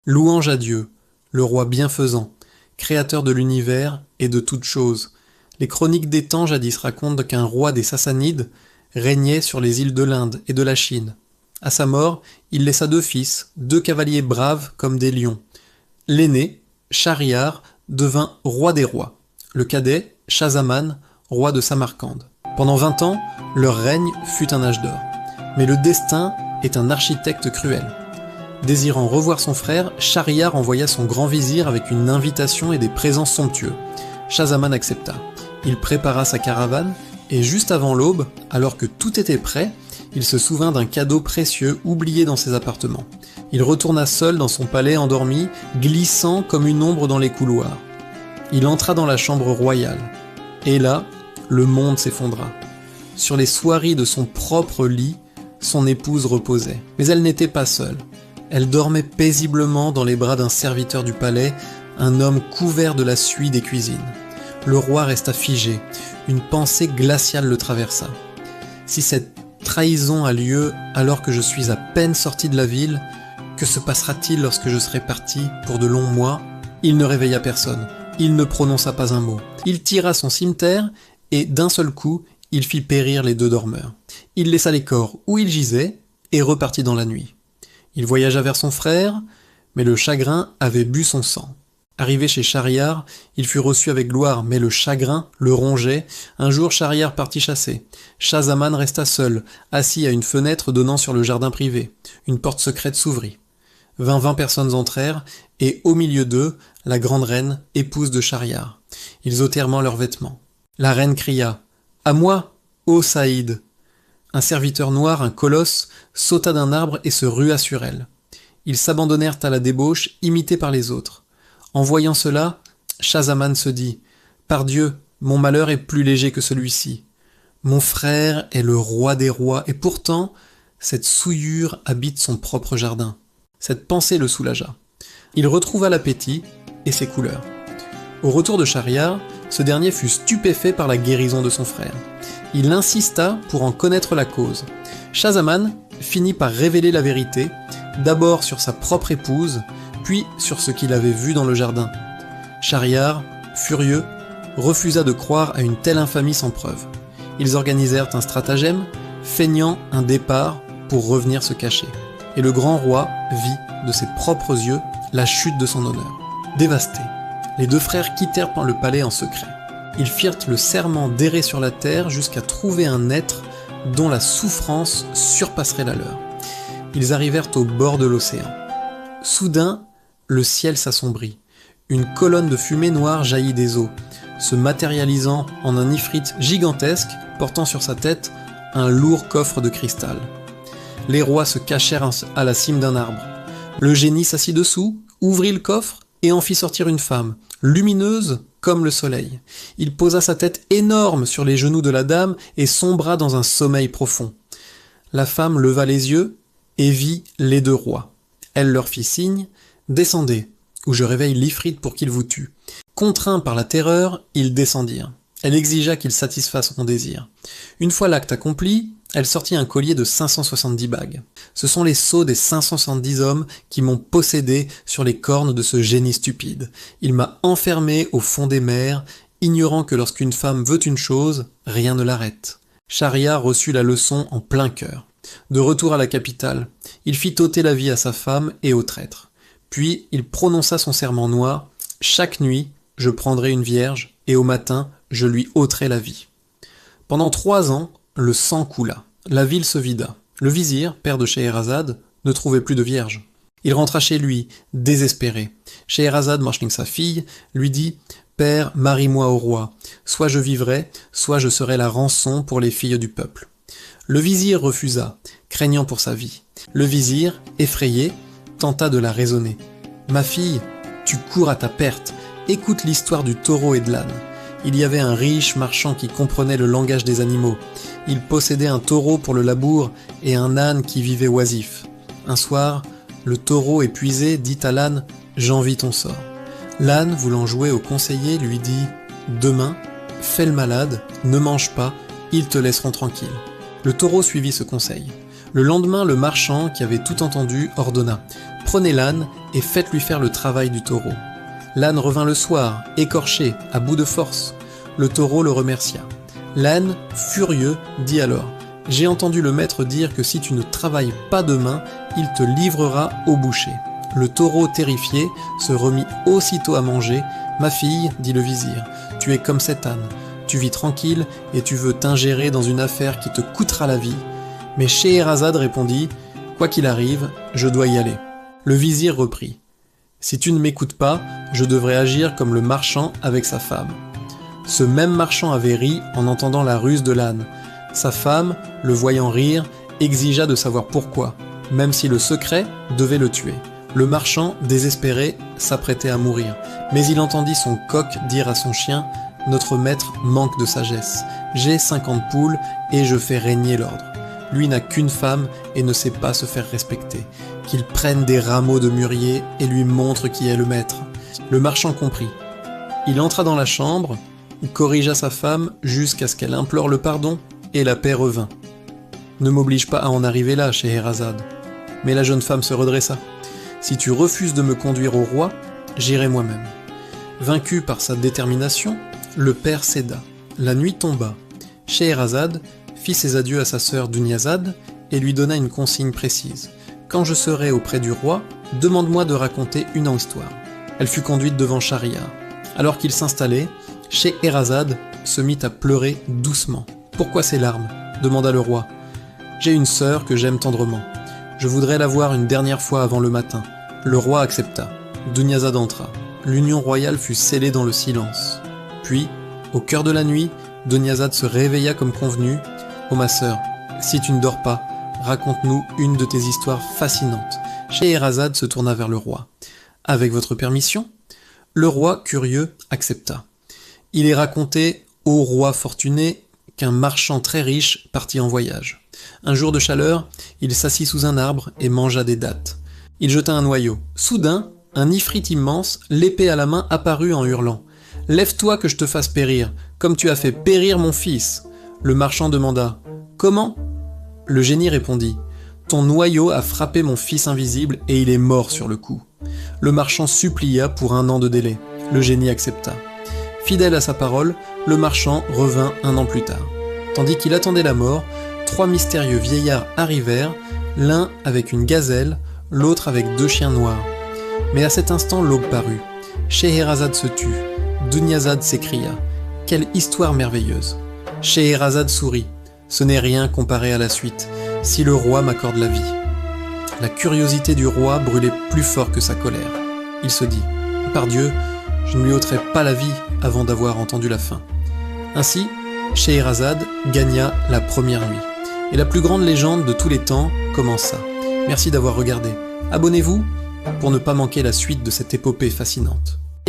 Louange à Dieu, le roi bienfaisant, créateur de l'univers et de toutes choses. Les chroniques des temps jadis racontent qu'un roi des Sassanides régnait sur les îles de l'Inde et de la Chine. À sa mort, il laissa 2 fils, 2 cavaliers braves comme des lions. L'aîné, Shahryar, devint roi des rois. Le cadet, Shahzaman, roi de Samarcande. Pendant 20 ans, leur règne fut un âge d'or. Mais le destin est un architecte cruel. Désirant revoir son frère, Shahryar envoya son grand vizir avec une invitation et des présents somptueux. Shahzaman accepta. Il prépara sa caravane, et juste avant l'aube, alors que tout était prêt, il se souvint d'un cadeau précieux oublié dans ses appartements. Il retourna seul dans son palais endormi, glissant comme une ombre dans les couloirs. Il entra dans la chambre royale, et là, le monde s'effondra. Sur les soieries de son propre lit, son épouse reposait. Mais elle n'était pas seule. Elle dormait paisiblement dans les bras d'un serviteur du palais, un homme couvert de la suie des cuisines. Le roi resta figé, une pensée glaciale le traversa. Si cette trahison a lieu alors que je suis à peine sorti de la ville, que se passera-t-il lorsque je serai parti pour de longs mois ? Il ne réveilla personne, il ne prononça pas un mot. Il tira son cimeterre et d'un seul coup, il fit périr les 2 dormeurs. Il laissa les corps où ils gisaient et repartit dans la nuit. Il voyagea vers son frère, mais le chagrin avait bu son sang. Arrivé chez Shahryar, il fut reçu avec gloire, mais le chagrin le rongeait. Un jour, Shahryar partit chasser. Shahzaman resta seul, assis à une fenêtre donnant sur le jardin privé. Une porte secrète s'ouvrit. 20 personnes entrèrent, et au milieu d'eux, la grande reine, épouse de Shahryar. Ils ôtèrent leurs vêtements. La reine cria « À moi, ô Saïd !» Un serviteur noir, un colosse, sauta d'un arbre et se rua sur elle. Ils s'abandonnèrent à la débauche, imités par les autres. En voyant cela, Shahzaman se dit « Par Dieu, mon malheur est plus léger que celui-ci. Mon frère est le roi des rois, et pourtant, cette souillure habite son propre jardin. » Cette pensée le soulagea. Il retrouva l'appétit et ses couleurs. Au retour de Shahryar, ce dernier fut stupéfait par la guérison de son frère. Il insista pour en connaître la cause. Shahzaman finit par révéler la vérité, d'abord sur sa propre épouse, puis sur ce qu'il avait vu dans le jardin. Shahryar, furieux, refusa de croire à une telle infamie sans preuve. Ils organisèrent un stratagème, feignant un départ pour revenir se cacher. Et le grand roi vit de ses propres yeux la chute de son honneur. Dévastés, les 2 frères quittèrent le palais en secret. Ils firent le serment d'errer sur la terre jusqu'à trouver un être dont la souffrance surpasserait la leur. Ils arrivèrent au bord de l'océan. Soudain, le ciel s'assombrit. Une colonne de fumée noire jaillit des eaux, se matérialisant en un ifrit gigantesque portant sur sa tête un lourd coffre de cristal. Les rois se cachèrent à la cime d'un arbre. Le génie s'assit dessous, ouvrit le coffre et en fit sortir une femme, lumineuse comme le soleil. Il posa sa tête énorme sur les genoux de la dame et sombra dans un sommeil profond. La femme leva les yeux et vit les 2 rois. Elle leur fit signe « Descendez, ou je réveille l'ifrit pour qu'il vous tue. » Contraints par la terreur, ils descendirent. Elle exigea qu'ils satisfassent son désir. Une fois l'acte accompli, elle sortit un collier de 570 bagues. Ce sont les sceaux des 570 hommes qui m'ont possédé sur les cornes de ce génie stupide. Il m'a enfermé au fond des mers, ignorant que lorsqu'une femme veut une chose, rien ne l'arrête. Shahryar reçut la leçon en plein cœur. De retour à la capitale, il fit ôter la vie à sa femme et au traître. Puis il prononça son serment noir « Chaque nuit, je prendrai une vierge, et au matin, je lui ôterai la vie. » Pendant 3 ans, le sang coula. La ville se vida. Le vizir, père de Scheherazade, ne trouvait plus de vierge. Il rentra chez lui, désespéré. Scheherazade, Marshling sa fille, lui dit « Père, marie-moi au roi. Soit je vivrai, soit je serai la rançon pour les filles du peuple. » Le vizir refusa, craignant pour sa vie. Le vizir, effrayé, tenta de la raisonner. « Ma fille, tu cours à ta perte. Écoute l'histoire du taureau et de l'âne. Il y avait un riche marchand qui comprenait le langage des animaux. Il possédait un taureau pour le labour et un âne qui vivait oisif. Un soir, le taureau épuisé dit à l'âne « J'envie ton sort ». L'âne, voulant jouer au conseiller, lui dit « Demain, fais le malade, ne mange pas, ils te laisseront tranquille ». Le taureau suivit ce conseil. Le lendemain, le marchand, qui avait tout entendu, ordonna « Prenez l'âne et faites-lui faire le travail du taureau. L'âne revint le soir, écorché, à bout de force. Le taureau le remercia. L'âne, furieux, dit alors « J'ai entendu le maître dire que si tu ne travailles pas demain, il te livrera au boucher. » Le taureau, terrifié, se remit aussitôt à manger. « Ma fille, dit le vizir, tu es comme cet âne. Tu vis tranquille et tu veux t'ingérer dans une affaire qui te coûtera la vie. » Mais Scheherazade répondit « Quoi qu'il arrive, je dois y aller. » Le vizir reprit « Si tu ne m'écoutes pas, je devrais agir comme le marchand avec sa femme. » Ce même marchand avait ri en entendant la ruse de l'âne. Sa femme, le voyant rire, exigea de savoir pourquoi, même si le secret devait le tuer. Le marchand, désespéré, s'apprêtait à mourir, mais il entendit son coq dire à son chien « Notre maître manque de sagesse. J'ai 50 poules et je fais régner l'ordre. Lui n'a qu'une femme et ne sait pas se faire respecter. Qu'il prenne des rameaux de mûrier et lui montre qui est le maître. » Le marchand comprit. Il entra dans la chambre, corrigea sa femme jusqu'à ce qu'elle implore le pardon, et la paix revint. « Ne m'oblige pas à en arriver là, Scheherazade. » Mais la jeune femme se redressa. « Si tu refuses de me conduire au roi, j'irai moi-même. » Vaincu par sa détermination, le père céda. La nuit tomba. Scheherazade fit ses adieux à sa sœur Dunyazad et lui donna une consigne précise. « Quand je serai auprès du roi, demande-moi de raconter une histoire. » Elle fut conduite devant Shahriar. Alors qu'il s'installait, Scheherazade se mit à pleurer doucement. « Pourquoi ces larmes ?» demanda le roi. « J'ai une sœur que j'aime tendrement. Je voudrais la voir une dernière fois avant le matin. » Le roi accepta. Dunyazad entra. L'union royale fut scellée dans le silence. Puis, au cœur de la nuit, Dunyazad se réveilla comme convenu. « Oh ma sœur, si tu ne dors pas, raconte-nous une de tes histoires fascinantes. » Scheherazade se tourna vers le roi. « Avec votre permission ?» Le roi, curieux, accepta. Il est raconté, ô roi fortuné, qu'un marchand très riche partit en voyage. Un jour de chaleur, il s'assit sous un arbre et mangea des dattes. Il jeta un noyau. Soudain, un ifrit immense, l'épée à la main, apparut en hurlant. « Lève-toi que je te fasse périr, comme tu as fait périr mon fils !» Le marchand demanda « Comment ?» Le génie répondit « Ton noyau a frappé mon fils invisible et il est mort sur le coup. » Le marchand supplia pour 1 an de délai. Le génie accepta. Fidèle à sa parole, le marchand revint 1 an plus tard. Tandis qu'il attendait la mort, 3 mystérieux vieillards arrivèrent, l'un avec une gazelle, l'autre avec 2 chiens noirs. Mais à cet instant l'aube parut. Scheherazade se tut. Dunyazad s'écria « Quelle histoire merveilleuse !» Scheherazade sourit. « Ce n'est rien comparé à la suite, si le roi m'accorde la vie. » La curiosité du roi brûlait plus fort que sa colère. Il se dit « Par Dieu, je ne lui ôterai pas la vie avant d'avoir entendu la fin. » Ainsi, Scheherazade gagna la première nuit. Et la plus grande légende de tous les temps commença. Merci d'avoir regardé. Abonnez-vous pour ne pas manquer la suite de cette épopée fascinante.